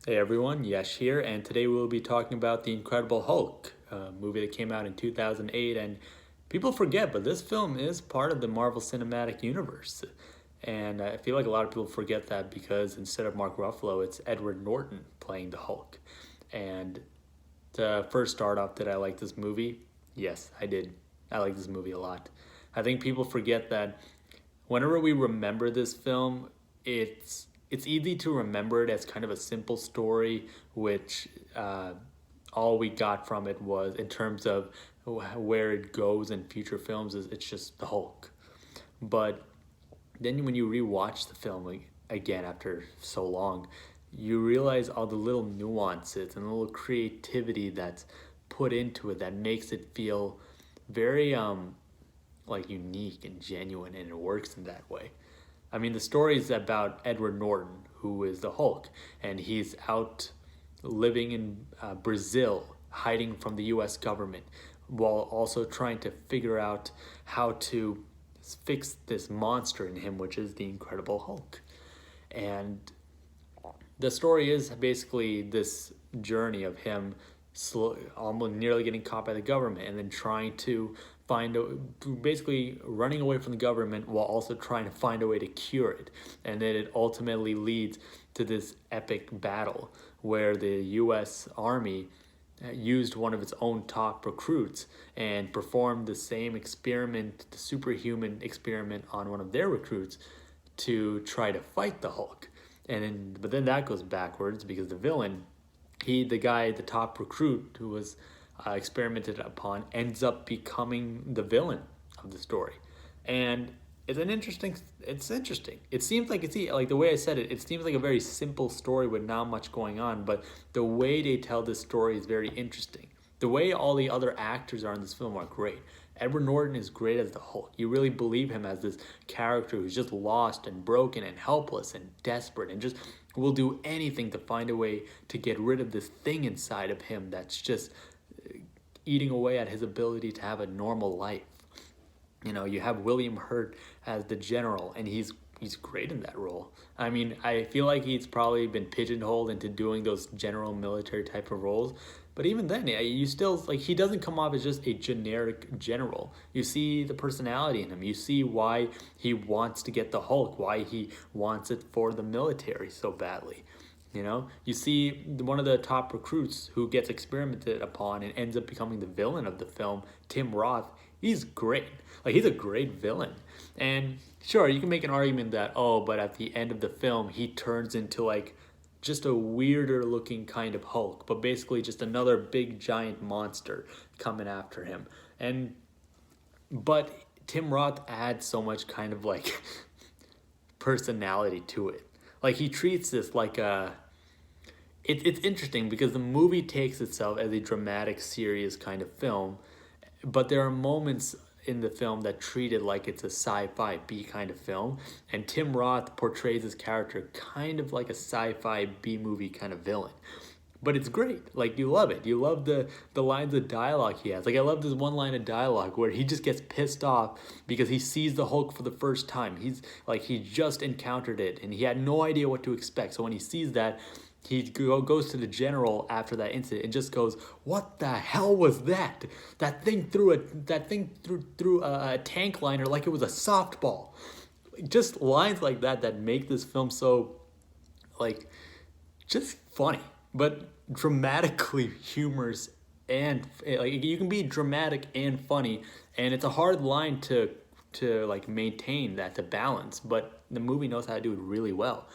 Hey everyone, Yash here, and today we'll be talking about The Incredible Hulk, a movie that came out in 2008. And people forget, but this film is part of the Marvel Cinematic Universe. And I feel like a lot of people forget that because instead of Mark Ruffalo, it's Edward Norton playing the Hulk. And to first start off, did I like this movie? Yes, I did. I like this movie a lot. I think people forget that whenever we remember this film, it's easy to remember it as kind of a simple story, which all we got from it was in terms of where it goes in future films is it's just the Hulk. But then when you rewatch the film like, again after so long, you realize all the little nuances and the little creativity that's put into it that makes it feel very like unique and genuine, and it works in that way. I mean, the story is about Edward Norton, who is the Hulk, and he's out living in Brazil, hiding from the U.S. government, while also trying to figure out how to fix this monster in him, which is the Incredible Hulk. And the story is basically this journey of him almost nearly getting caught by the government and then trying to basically running away from the government while also trying to find a way to cure it. And then it ultimately leads to this epic battle where the US Army used one of its own top recruits and performed the same experiment, the superhuman experiment, on one of their recruits to try to fight the Hulk. But then that goes backwards because the villain, the top recruit who was experimented upon, ends up becoming the villain of the story. And it's interesting. It seems like like the way I said it, it seems like a very simple story with not much going on, but the way they tell this story is very interesting. The way all the other actors are in this film are great. Edward Norton is great as the Hulk. You really believe him as this character who's just lost and broken and helpless and desperate and just will do anything to find a way to get rid of this thing inside of him that's just eating away at his ability to have a normal life. You know, you have William Hurt as the general, and he's great in that role. I mean, I feel like he's probably been pigeonholed into doing those general military type of roles. But even then, you still like he doesn't come off as just a generic general. You see the personality in him. You see why he wants to get the Hulk, why he wants it for the military so badly. You know, you see one of the top recruits who gets experimented upon and ends up becoming the villain of the film, Tim Roth. He's great. Like, he's a great villain. And sure, you can make an argument that, oh, but at the end of the film, he turns into like just a weirder looking kind of Hulk, but basically just another big giant monster coming after him. But Tim Roth adds so much kind of like personality to it. Like, he treats this like it's interesting because the movie takes itself as a dramatic, serious kind of film, but there are moments in the film that treat it like it's a sci-fi B kind of film, and Tim Roth portrays his character kind of like a sci-fi B movie kind of villain. But it's great. Like, you love it. You love the lines of dialogue he has. Like, I love this one line of dialogue where he just gets pissed off because he sees the Hulk for the first time. He just encountered it and he had no idea what to expect. So when he sees that, goes to the general after that incident and just goes, "What the hell was that? That thing through a tank liner like it was a softball." Just lines like that make this film so, like, just funny, but dramatically humorous, and like you can be dramatic and funny, and it's a hard line to like maintain that, to balance, but the movie knows how to do it really well.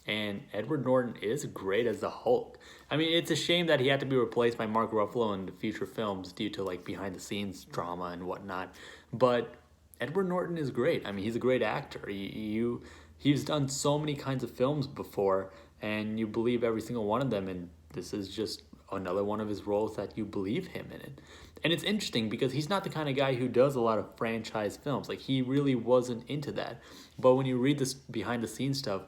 And Edward Norton is great as the Hulk. I mean, it's a shame that he had to be replaced by Mark Ruffalo in the future films due to like behind the scenes drama and whatnot. But Edward Norton is great. I mean, he's a great actor. He's done so many kinds of films before, and you believe every single one of them. And this is just another one of his roles that you believe him in it. And it's interesting because he's not the kind of guy who does a lot of franchise films. Like, he really wasn't into that. But when you read this behind the scenes stuff,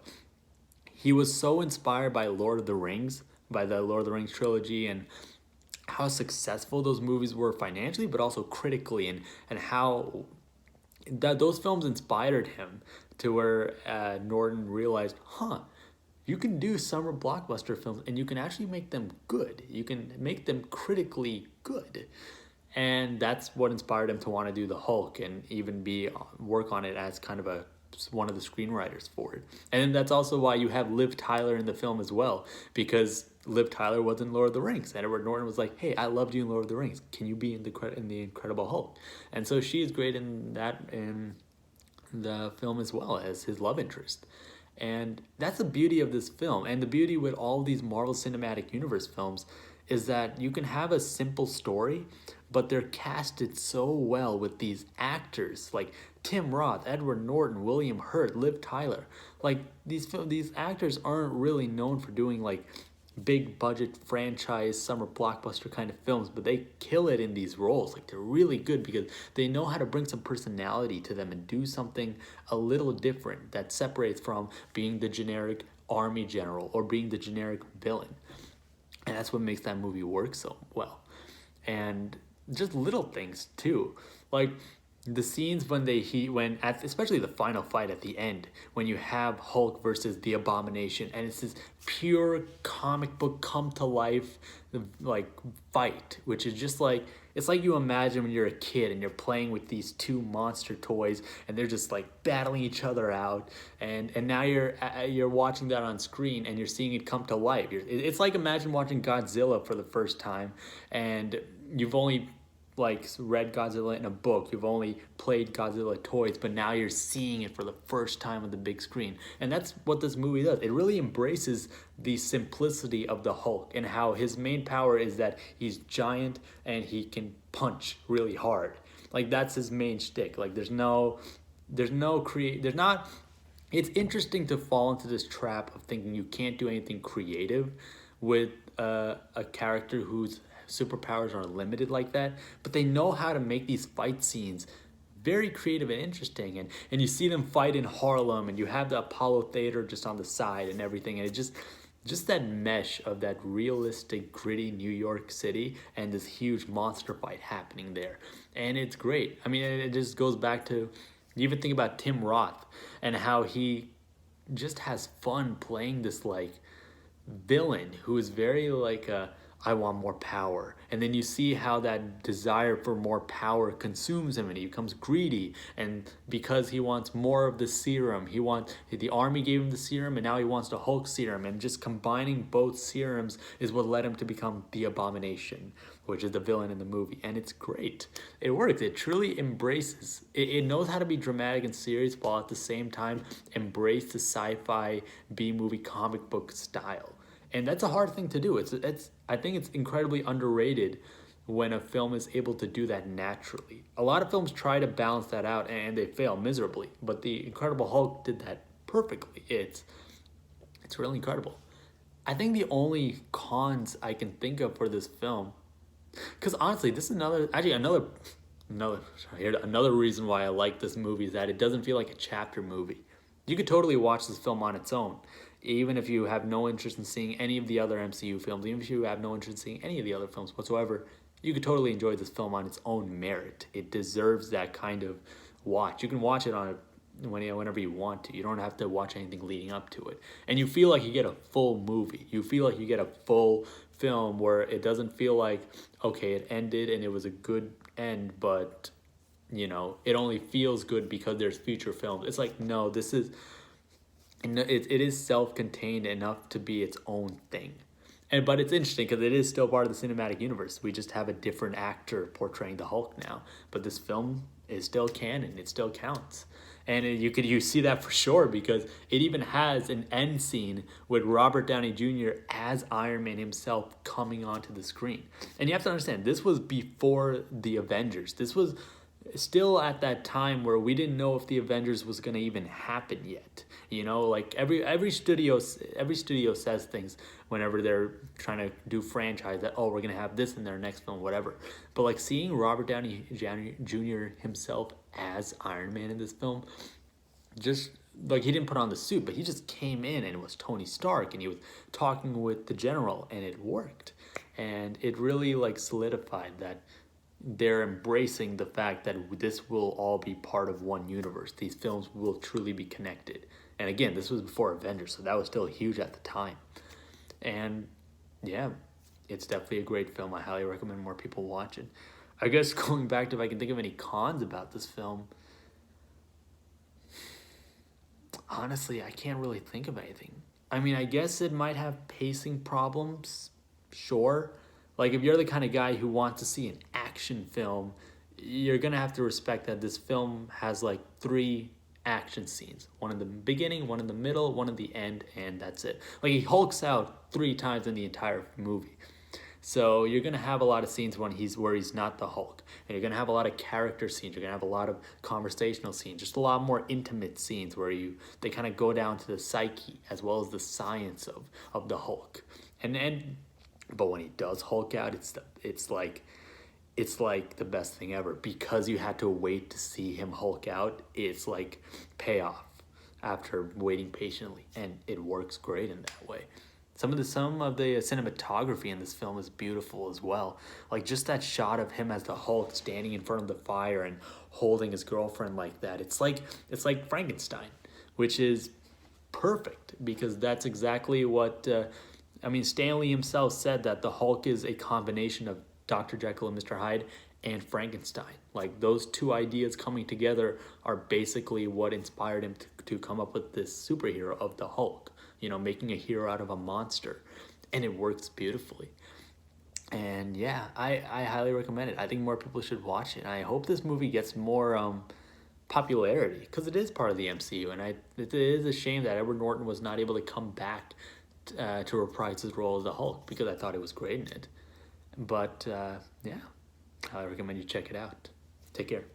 he was so inspired by Lord of the Rings, by the Lord of the Rings trilogy, and how successful those movies were financially, but also critically, and how that those films inspired him to where Norton realized, huh, you can do summer blockbuster films and you can actually make them good. You can make them critically good. And that's what inspired him to want to do the Hulk and even be work on it as kind of one of the screenwriters for it. And that's also why you have Liv Tyler in the film as well, because Liv Tyler was in Lord of the Rings. And Edward Norton was like, "Hey, I loved you in Lord of the Rings. Can you be in the Incredible Hulk?" And so she is great in the film as well as his love interest. And that's the beauty of this film. And the beauty with all these Marvel Cinematic Universe films is that you can have a simple story, but they're casted so well with these actors like Tim Roth, Edward Norton, William Hurt, Liv Tyler. Like these actors aren't really known for doing like big budget franchise summer blockbuster kind of films, but they kill it in these roles. Like they're really good because they know how to bring some personality to them and do something a little different that separates from being the generic army general or being the generic villain. And that's what makes that movie work so well. And just little things too, like the scenes when especially the final fight at the end, when you have Hulk versus the Abomination, and it's this pure comic book come to life like fight, which is just like, it's like you imagine when you're a kid and you're playing with these two monster toys and they're just like battling each other out, and now you're watching that on screen and you're seeing it come to life. It's like, imagine watching Godzilla for the first time and you've only like read Godzilla in a book, you've only played Godzilla toys, but now you're seeing it for the first time on the big screen. And that's what this movie does. It really embraces the simplicity of the Hulk and how his main power is that he's giant and he can punch really hard. Like that's his main shtick. Like there's not. It's interesting to fall into this trap of thinking you can't do anything creative with a character whose superpowers are limited like that, but they know how to make these fight scenes very creative and interesting, and you see them fight in Harlem and you have the Apollo Theater just on the side and everything, and it just that mesh of that realistic gritty New York City and this huge monster fight happening there, and it's great. I mean, it just goes back to, you even think about Tim Roth and how he just has fun playing this like villain who is very like I want more power. And then you see how that desire for more power consumes him and he becomes greedy. And because he wants more of the serum, the army gave him the serum and now he wants the Hulk serum. And just combining both serums is what led him to become the Abomination, which is the villain in the movie. And it's great. It works. It truly embraces. It knows how to be dramatic and serious while at the same time embrace the sci-fi B-movie comic book style. And that's a hard thing to do. I think it's incredibly underrated when a film is able to do that naturally. A lot of films try to balance that out and they fail miserably, but The Incredible Hulk did that perfectly. It's really incredible. I think the only cons I can think of for this film, because honestly, this is another reason why I like this movie is that it doesn't feel like a chapter movie. You could totally watch this film on its own. Even if you have no interest in seeing any of the other MCU films, even if you have no interest in seeing any of the other films whatsoever, you could totally enjoy this film on its own merit. It deserves that kind of watch. You can watch it whenever you want to. You don't have to watch anything leading up to it. And you feel like you get a full movie. You feel like you get a full film where it doesn't feel like, okay, it ended and it was a good end, but it only feels good because there's future films. It's like, no, it is self-contained enough to be its own thing. But it's interesting because it is still part of the cinematic universe. We just have a different actor portraying the Hulk now. But this film is still canon. It still counts. And you see that for sure because it even has an end scene with Robert Downey Jr. as Iron Man himself coming onto the screen. And you have to understand, this was before the Avengers. This was still at that time where we didn't know if the Avengers was going to even happen yet. Like every studio says things whenever they're trying to do franchise that, we're going to have this in their next film, whatever. But like seeing Robert Downey Jr. himself as Iron Man in this film, just like he didn't put on the suit, but he just came in and it was Tony Stark and he was talking with the general and it worked. And it really like solidified that they're embracing the fact that this will all be part of one universe. These films will truly be connected. And again, this was before Avengers, so that was still huge at the time. And yeah, it's definitely a great film. I highly recommend more people watch it. I guess going back to if I can think of any cons about this film, honestly, I can't really think of anything. I mean, I guess it might have pacing problems, sure. Like, if you're the kind of guy who wants to see an action film, you're gonna have to respect that this film has like three action scenes, one in the beginning, one in the middle, one in the end, and that's it. Like, he hulks out three times in the entire movie. So you're gonna have a lot of scenes when he's not the Hulk, and you're gonna have a lot of character scenes. You're gonna have a lot of conversational scenes, just a lot more intimate scenes where they kind of go down to the psyche as well as the science of the Hulk. And but when he does Hulk out, it's like the best thing ever, because you had to wait to see him Hulk out. It's like payoff after waiting patiently, and it works great in that way. Some of the cinematography in this film is beautiful as well. Like, just that shot of him as the Hulk standing in front of the fire and holding his girlfriend like that. It's like Frankenstein, which is perfect, because that's exactly what I mean. Stan Lee himself said that the Hulk is a combination of Dr. Jekyll and Mr. Hyde and Frankenstein. Like, those two ideas coming together are basically what inspired him to come up with this superhero of the Hulk, making a hero out of a monster. And it works beautifully. And yeah, I highly recommend it. I think more people should watch it. And I hope this movie gets more popularity, because it is part of the MCU. And it is a shame that Edward Norton was not able to come back to reprise his role as the Hulk, because I thought he was great in it. But yeah, I recommend you check it out. Take care.